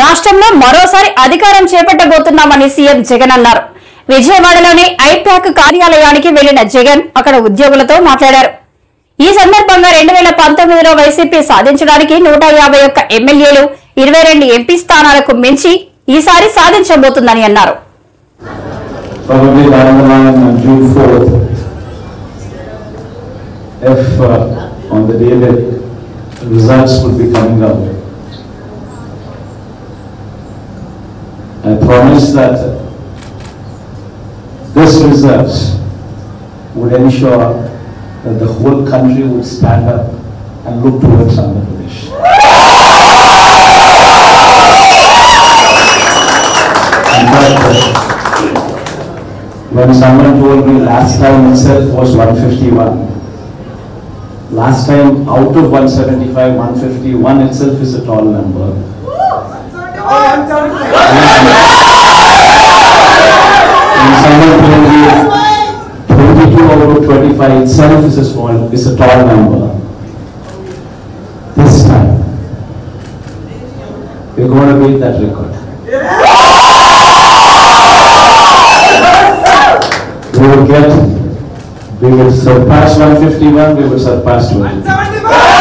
రాష్ట్రంలో మరోసారి అధికారం చేపట్టబోతున్నామని సీఎం జగన్ అన్నారు. విజయవాడలోని ఐప్యాక్ కార్యాలయానికి వెళ్లిన జగన్ అక్కడ ఉద్యోగులతో మాట్లాడారు. ఈ సందర్భంగా 2019లో వైసీపీ సాధించడానికి 151 ఎమ్మెల్యేలు 22 ఎంపీ స్థానాలకు మించి ఈసారి సాధించబోతుందని అన్నారు. I promise that this results would ensure that the whole country would stand up and look towards Andhra Pradesh. In fact, when someone told me last time itself was 151, last time out of 175, 151 itself is a tall number. And someone told me 22 out of 25 itself is a tall number. This time, we're going to beat that record. We will surpass 151, we will surpass 20.